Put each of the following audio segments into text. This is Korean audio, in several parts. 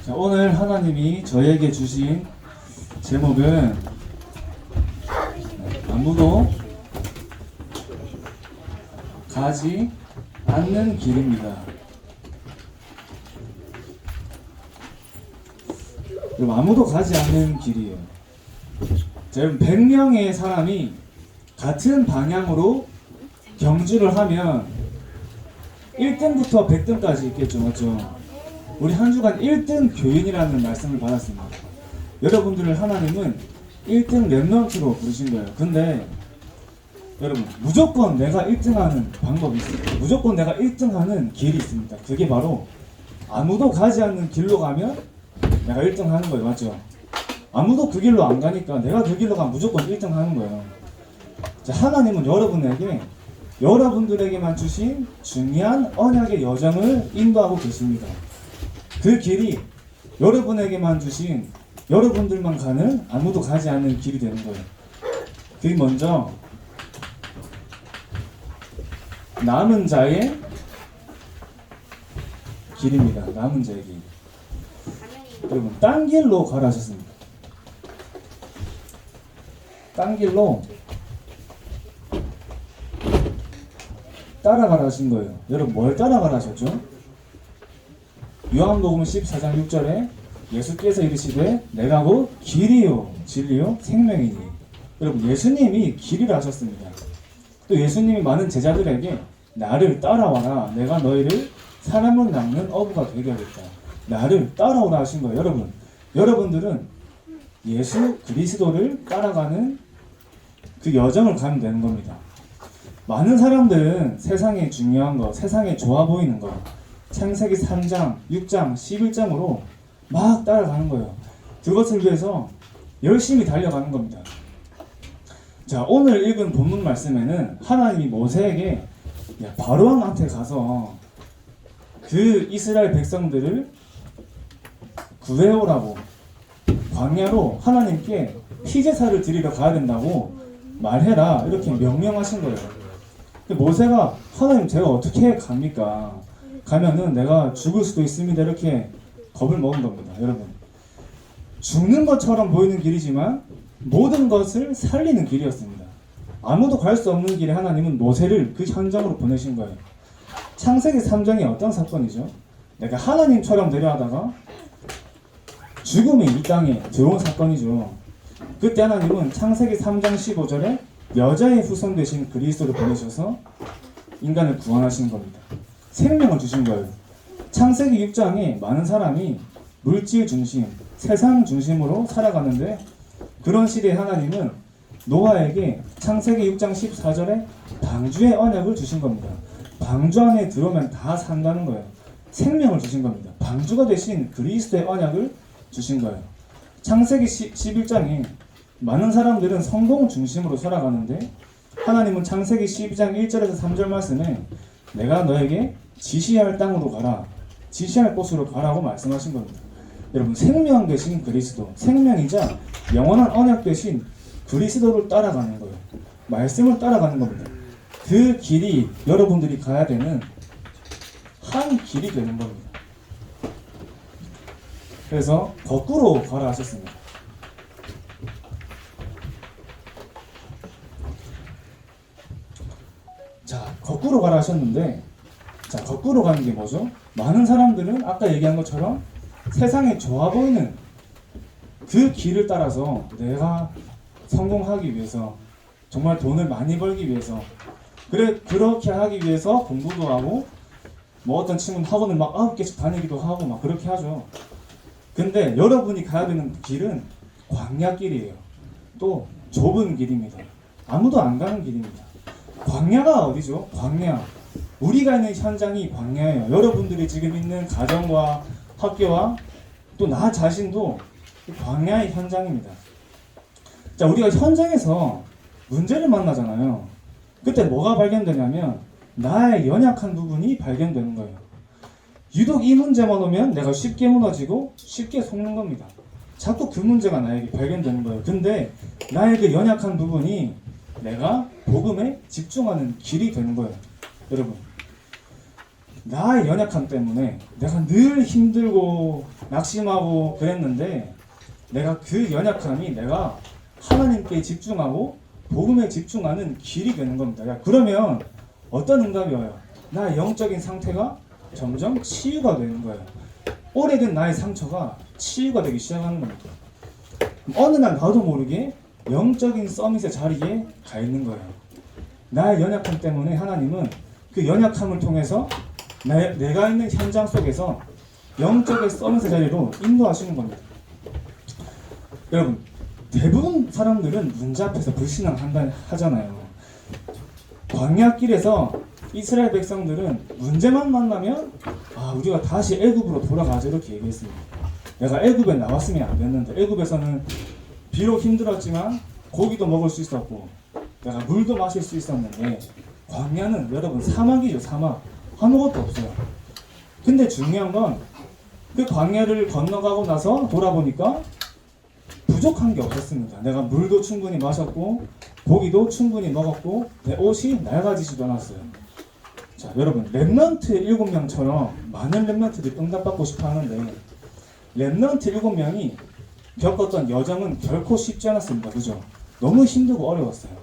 자, 오늘 하나님이 저에게 주신 제목은 아무도 가지 않는 길입니다. 여러분, 아무도 가지 않는 길이에요. 자, 여러분, 100명의 사람이 같은 방향으로 경주를 하면 1등부터 100등까지 있겠죠, 맞죠? 우리 한 주간 1등 교인이라는 말씀을 받았습니다. 여러분들을 하나님은 1등 랩런트로 부르신 거예요. 근데 여러분, 무조건 내가 1등하는 방법이 있습니다. 무조건 내가 1등하는 길이 있습니다. 그게 바로 아무도 가지 않는 길로 가면 내가 1등 하는 거예요, 맞죠? 아무도 그 길로 안 가니까 내가 그 길로 가면 무조건 1등 하는 거예요. 자, 하나님은 여러분들에게만 주신 중요한 언약의 여정을 인도하고 계십니다. 그 길이 여러분에게만 주신, 여러분들만 가는, 아무도 가지 않는 길이 되는 거예요. 그게 먼저 남은 자의 길입니다. 남은 자의 길. 여러분, 딴 길로 가라 하셨습니다. 딴 길로 따라가라 하신 거예요. 여러분, 뭘 따라가라 하셨죠? 요한복음 14장 6절에 예수께서 이르시되 내가 곧 길이요 진리요 생명이니. 여러분, 예수님이 길이라 하셨습니다. 또 예수님이 많은 제자들에게 나를 따라와라, 내가 너희를 사람을 낚는 어부가 되게 하겠다, 나를 따라오라 하신 거예요. 여러분들은 예수 그리스도를 따라가는 그 여정을 가면 되는 겁니다. 많은 사람들은 세상에 중요한 거, 세상에 좋아 보이는 거, 창세기 3장, 6장, 11장으로 막 따라가는 거예요. 그것을 위해서 열심히 달려가는 겁니다. 자, 오늘 읽은 본문 말씀에는 하나님이 모세에게 바로왕한테 가서 그 이스라엘 백성들을 구해오라고, 광야로 하나님께 피제사를 드리러 가야 된다고 말해라, 이렇게 명령하신 거예요. 모세가 하나님, 제가 어떻게 갑니까? 가면은 내가 죽을 수도 있습니다, 이렇게 겁을 먹은 겁니다. 여러분, 죽는 것처럼 보이는 길이지만 모든 것을 살리는 길이었습니다. 아무도 갈 수 없는 길에 하나님은 모세를 그 현장으로 보내신 거예요. 창세기 3장이 어떤 사건이죠? 내가 하나님처럼 내려하다가 죽음이 이 땅에 들어온 사건이죠. 그때 하나님은 창세기 3장 15절에 여자의 후손 되신 그리스도를 보내셔서 인간을 구원하신 겁니다. 생명을 주신 거예요. 창세기 6장에 많은 사람이 물질 중심, 세상 중심으로 살아가는데, 그런 시대에 하나님은 노아에게 창세기 6장 14절에 방주의 언약을 주신 겁니다. 방주 안에 들어오면 다 산다는 거예요. 생명을 주신 겁니다. 방주가 되신 그리스도의 언약을 주신 거예요. 창세기 11장에 많은 사람들은 성공 중심으로 살아가는데, 하나님은 창세기 12장 1절에서 3절 말씀에 내가 너에게 지시할 땅으로 가라, 지시할 곳으로 가라고 말씀하신 겁니다. 여러분, 생명 되신 그리스도, 생명이자 영원한 언약 되신 그리스도를 따라가는 거예요. 말씀을 따라가는 겁니다. 그 길이 여러분들이 가야 되는 한 길이 되는 겁니다. 그래서 거꾸로 가라 하셨습니다. 자, 거꾸로 가라 하셨는데, 자, 거꾸로 가는 게 뭐죠? 많은 사람들은 아까 얘기한 것처럼 세상에 좋아 보이는 그 길을 따라서 내가 성공하기 위해서, 정말 돈을 많이 벌기 위해서, 그렇게 하기 위해서 공부도 하고, 뭐 어떤 친구는 학원을 막 9개씩 다니기도 하고 막 그렇게 하죠. 근데 여러분이 가야 되는 길은 광야길이에요. 또 좁은 길입니다. 아무도 안 가는 길입니다. 광야가 어디죠? 광야. 우리가 있는 현장이 광야예요. 여러분들이 지금 있는 가정과 학교와 또 나 자신도 광야의 현장입니다. 자, 우리가 현장에서 문제를 만나잖아요. 그때 뭐가 발견되냐면 나의 연약한 부분이 발견되는 거예요. 유독 이 문제만 오면 내가 쉽게 무너지고 쉽게 속는 겁니다. 자꾸 그 문제가 나에게 발견되는 거예요. 근데 나의 그 연약한 부분이 내가 복음에 집중하는 길이 되는 거예요. 여러분, 나의 연약함 때문에 내가 늘 힘들고 낙심하고 그랬는데 내가 그 연약함이 내가 하나님께 집중하고 복음에 집중하는 길이 되는 겁니다. 야, 그러면 어떤 응답이 와요? 나의 영적인 상태가 점점 치유가 되는 거예요. 오래된 나의 상처가 치유가 되기 시작하는 겁니다. 어느 날 나도 모르게 영적인 서밋의 자리에 가 있는 거예요. 나의 연약함 때문에 하나님은 그 연약함을 통해서 내가 있는 현장 속에서 영적인 서밋의 자리로 인도하시는 겁니다. 여러분, 대부분 사람들은 문제 앞에서 불신앙한다 하잖아요. 광야길에서 이스라엘 백성들은 문제만 만나면 우리가 다시 애굽으로 돌아가자 이렇게 얘기했습니다. 내가 애굽에 나왔으면 안 됐는데 애굽에서는 비록 힘들었지만 고기도 먹을 수 있었고 내가 물도 마실 수 있었는데 광야는 여러분 사막이죠. 사막. 아무것도 없어요. 근데 중요한 건 그 광야를 건너가고 나서 돌아보니까 부족한 게 없었습니다. 내가 물도 충분히 마셨고 고기도 충분히 먹었고 내 옷이 낡아지지도 않았어요. 자, 여러분, 렘넌트 7명처럼 많은 렘넌트들이 응답받고 싶어 하는데 렘넌트 7명이 겪었던 여정은 결코 쉽지 않았습니다. 그죠? 너무 힘들고 어려웠어요.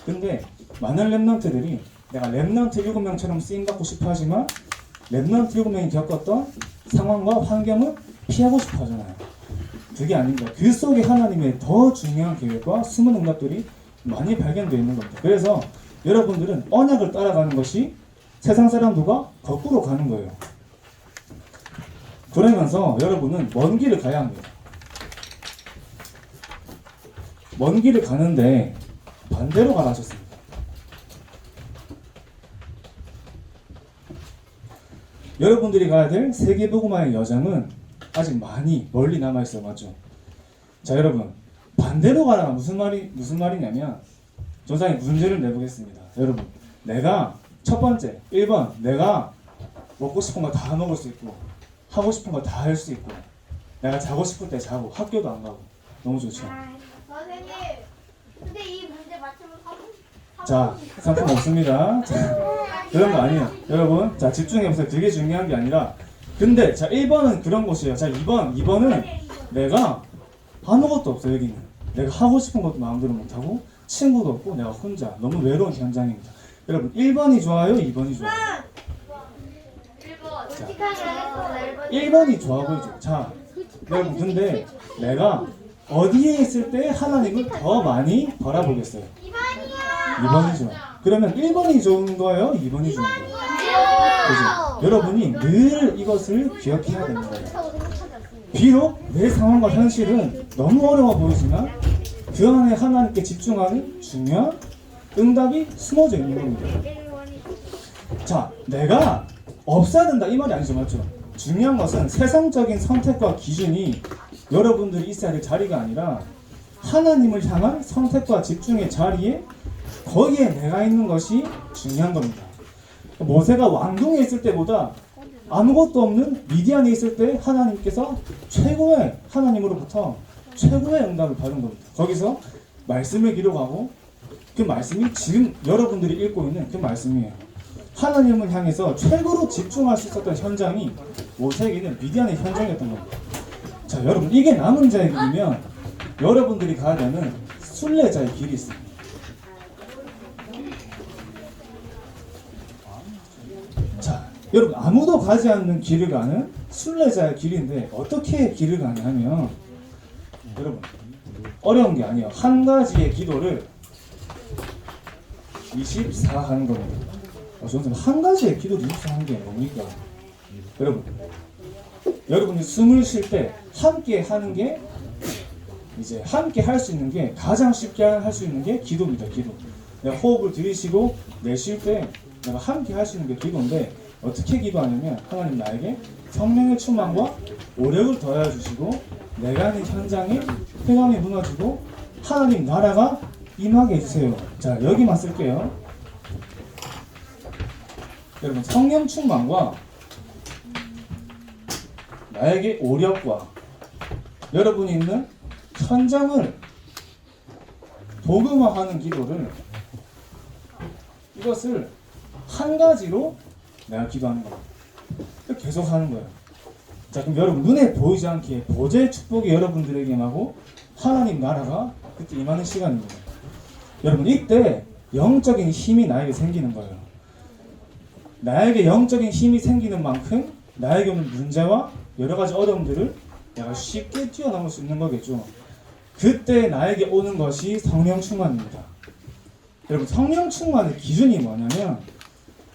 근데 많은 렘넌트들이 내가 렘넌트 7명처럼 쓰임받고 싶어 하지만 렘넌트 7명이 겪었던 상황과 환경을 피하고 싶어 하잖아요. 그게 아닙니다. 그 속에 하나님의 더 중요한 계획과 숨은 응답들이 많이 발견되어 있는 겁니다. 그래서 여러분들은 언약을 따라가는 것이 세상 사람들과 거꾸로 가는 거예요. 그러면서 여러분은 먼 길을 가야 합니다. 먼 길을 가는데 반대로 가라 하셨습니다. 여러분들이 가야 될 세계복음화의 여정은 아직 많이 멀리 남아있어요. 맞죠? 자, 여러분, 반대로 가라 무슨 말이냐면 조상이 문제를 내보겠습니다. 여러분, 내가 첫 번째 1번 내가 먹고 싶은 거 다 먹을 수 있고 하고 싶은 거 다 할 수 있고 내가 자고 싶을 때 자고 학교도 안 가고 너무 좋죠. 선생님, 근데 이 문제 맞추면 자, 상품 없습니다. 그런 거 아니에요. 여러분, 자, 집중해보세요. 되게 중요한 게 아니라 근데 자, 1번은 그런 곳이에요. 자, 2번은 내가 아무것도 없어요. 여기는 내가 하고 싶은 것도 마음대로 못하고 친구도 없고 내가 혼자 너무 외로운 현장입니다. 여러분, 1번이 좋아요? 2번이 좋아요? 1번. 1번이 좋아 보이죠. 자, 여러분, 근데 내가 어디에 있을 때 하나님을 더 많이 바라보겠어요? 2번이 좋아요. 그러면 1번이 좋은 거예요? 2번이 좋은 거예요? 그죠? 여러분이 늘 이것을 기억해야 됩니다. 비록 내 상황과 현실은 너무 어려워 보이지만 그 안에 하나님께 집중하는 중요한 응답이 숨어져 있는 겁니다. 자, 내가 없어야 된다 이 말이 아니죠. 맞죠? 중요한 것은 세상적인 선택과 기준이 여러분들이 있어야 될 자리가 아니라 하나님을 향한 선택과 집중의 자리에 거기에 내가 있는 것이 중요한 겁니다. 모세가 왕궁에 있을 때보다 아무것도 없는 미디안에 있을 때 하나님께서 최고의 하나님으로부터 최고의 응답을 받은 겁니다. 거기서 말씀을 기록하고 그 말씀이 지금 여러분들이 읽고 있는 그 말씀이에요. 하나님을 향해서 최고로 집중할 수 있었던 현장이 모세에게는 미디안의 현장이었던 겁니다. 자, 여러분, 이게 남은 자의 길이면 여러분들이 가야 되는 순례자의 길이 있습니다. 자, 여러분, 아무도 가지 않는 길을 가는 순례자의 길인데 어떻게 길을 가냐 하면 여러분, 어려운 게 아니에요. 한 가지의 기도를 24 하는 겁니다. 저는 한 가지의 기도를 24 하는 게 뭡니까? 여러분이 숨을 쉴 때 함께 하는 게 이제 함께 할 수 있는 게 가장 쉽게 할 수 있는 게 기도입니다. 기도. 내가 호흡을 들이쉬고 내쉴 때 내가 함께 할 수 있는 게 기도인데 어떻게 기도하냐면 하나님 나에게 성령의 충만과 오력을 더하여 주시고 내가 있는 현장에 흑암이 무너지고 하나님 나라가 임하게 해주세요. 자, 여기만 쓸게요. 여러분, 성령 충만과 나에게 오력과 여러분이 있는 현장을 복음화하는 기도를 이것을 한 가지로 내가 기도하는 겁니다. 이렇게 계속 하는 거예요. 자, 그럼 여러분 눈에 보이지 않게 보좌의 축복이 여러분들에게 임하고 하나님 나라가 그때 임하는 시간입니다. 여러분 이때 영적인 힘이 나에게 생기는 거예요. 나에게 영적인 힘이 생기는 만큼 나에게 오는 문제와 여러 가지 어려움들을 내가 쉽게 뛰어넘을 수 있는 거겠죠. 그때 나에게 오는 것이 성령 충만입니다. 여러분 성령 충만의 기준이 뭐냐면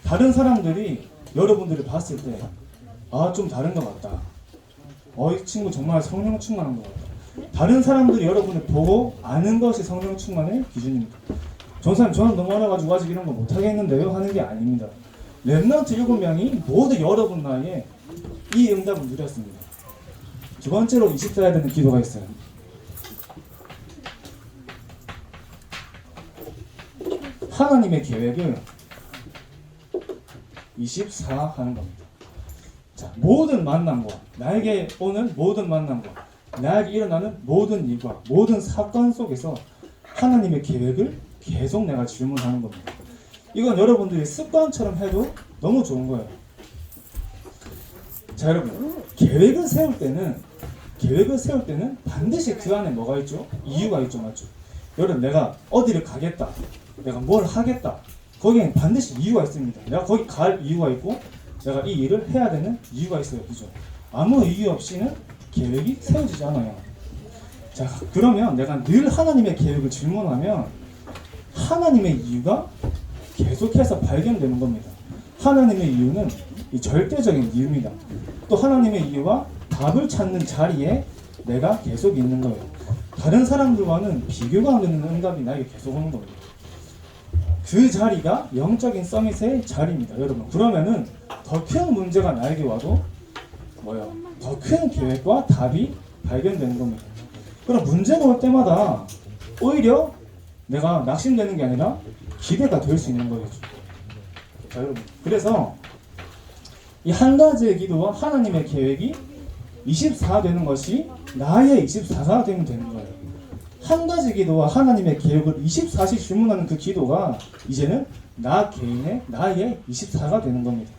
다른 사람들이 여러분들을 봤을 때 아, 좀 다른 것 같다. 이 친구 정말 성령 충만한 것 같다. 다른 사람들이 여러분을 보고 아는 것이 성령 충만의 기준입니다. 전사님 저는 너무 어려가지고 아직 이런 거 못하겠는데요 하는 게 아닙니다. 렘넌트 7명이 모두 여러분 나이에 이 응답을 누렸습니다. 두 번째로 20대 해야 되는 기도가 있어요. 하나님의 계획을 24 하는 겁니다. 자, 모든 만남과 나에게 오는 모든 만남과 나에게 일어나는 모든 일과 모든 사건 속에서 하나님의 계획을 계속 내가 질문하는 겁니다. 이건 여러분들이 습관처럼 해도 너무 좋은 거예요. 자, 여러분 계획을 세울 때는 반드시 그 안에 뭐가 있죠? 이유가 있죠, 맞죠? 여러분 내가 어디를 가겠다, 내가 뭘 하겠다, 거기엔 반드시 이유가 있습니다. 내가 거기 갈 이유가 있고 내가 이 일을 해야 되는 이유가 있어요, 그죠? 아무 이유 없이는 계획이 세워지지 않아요. 자, 그러면 내가 늘 하나님의 계획을 질문하면 하나님의 이유가 계속해서 발견되는 겁니다. 하나님의 이유는 이 절대적인 이유입니다. 또 하나님의 이유와 답을 찾는 자리에 내가 계속 있는 거예요. 다른 사람들과는 비교가 안 되는 응답이 나에게 계속 오는 겁니다. 그 자리가 영적인 서밋의 자리입니다, 여러분. 그러면은 더 큰 문제가 나에게 와도 더 큰 계획과 답이 발견되는 겁니다. 그럼 문제가 올 때마다 오히려 내가 낙심되는 게 아니라 기대가 될 수 있는 거겠죠. 자, 여러분. 그래서 이 한 가지의 기도와 하나님의 계획이 24 되는 것이 나의 24가 되면 되는 거예요. 한 가지 기도와 하나님의 계획을 24시 질문하는 그 기도가 이제는 나 개인의 나의 24가 되는 겁니다.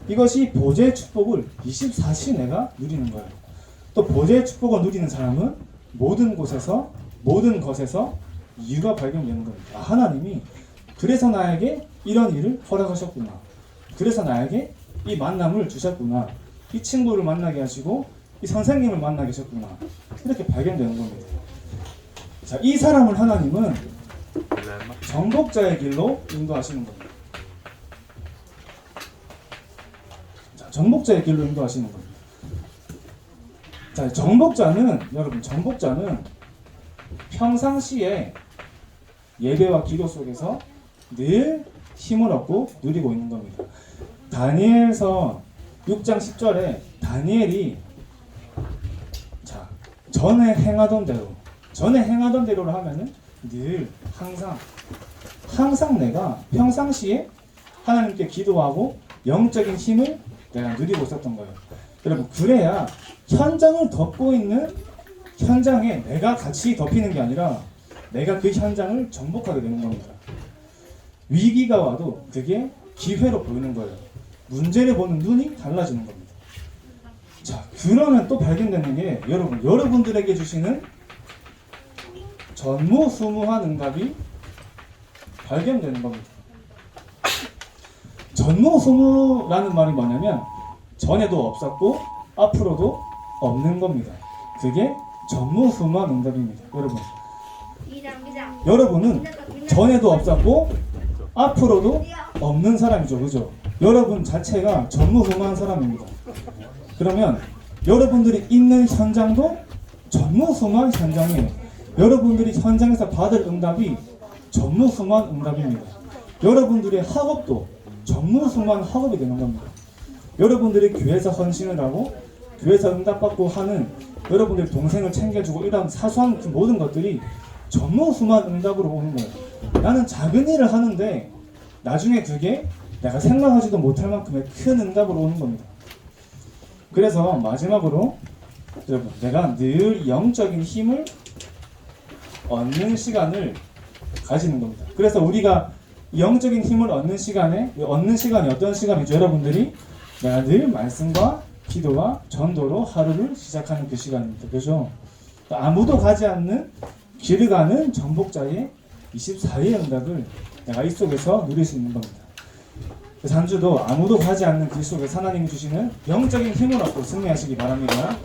이것이 보좌의 축복을 24시 내가 누리는 거예요. 또 보좌의 축복을 누리는 사람은 모든 곳에서 모든 것에서 이유가 발견되는 겁니다. 하나님이 그래서 나에게 이런 일을 허락하셨구나. 그래서 나에게 이 만남을 주셨구나. 이 친구를 만나게 하시고 이 선생님을 만나게 하셨구나. 이렇게 발견되는 겁니다. 자, 이 사람을 하나님은 정복자의 길로 인도하시는 겁니다. 자, 정복자의 길로 인도하시는 겁니다. 자, 정복자는 평상시에 예배와 기도 속에서 늘 힘을 얻고 누리고 있는 겁니다. 다니엘서 6장 10절에 다니엘이 전에 행하던 대로를 하면은 늘 항상 내가 평상시에 하나님께 기도하고 영적인 힘을 내가 누리고 있었던 거예요. 여러분, 그래야 현장을 덮고 있는 현장에 내가 같이 덮이는 게 아니라 내가 그 현장을 정복하게 되는 겁니다. 위기가 와도 그게 기회로 보이는 거예요. 문제를 보는 눈이 달라지는 겁니다. 자, 그러면 또 발견되는 게 여러분들에게 주시는 전무후무한 응답이 발견되는 겁니다. 전무후무라는 말이 뭐냐면 전에도 없었고 앞으로도 없는 겁니다. 그게 전무후무한 응답입니다. 여러분은 전에도 없었고 앞으로도 없는 사람이죠, 그죠? 여러분 자체가 전무후무한 사람입니다. 그러면 여러분들이 있는 현장도 전무후무한 현장이에요. 여러분들이 현장에서 받을 응답이 전무후무한 응답입니다. 여러분들의 학업도 전무후무한 학업이 되는 겁니다. 여러분들이 교회에서 헌신을 하고 교회에서 응답받고 하는 여러분들의 동생을 챙겨주고 이런 사소한 그 모든 것들이 전무후무한 응답으로 오는 거예요. 나는 작은 일을 하는데 나중에 그게 내가 생각하지도 못할 만큼의 큰 응답으로 오는 겁니다. 그래서 마지막으로 여러분, 내가 늘 영적인 힘을 얻는 시간을 가지는 겁니다. 그래서 우리가 영적인 힘을 얻는 시간이 어떤 시간이죠? 여러분들이 내가 늘 말씀과 기도와 전도로 하루를 시작하는 그 시간입니다. 그죠? 아무도 가지 않는 길을 가는 정복자의 24의 응답을 내가 이 속에서 누릴 수 있는 겁니다. 그래서 한 주도 아무도 가지 않는 길 속에서 하나님이 주시는 영적인 힘을 얻고 승리하시기 바랍니다.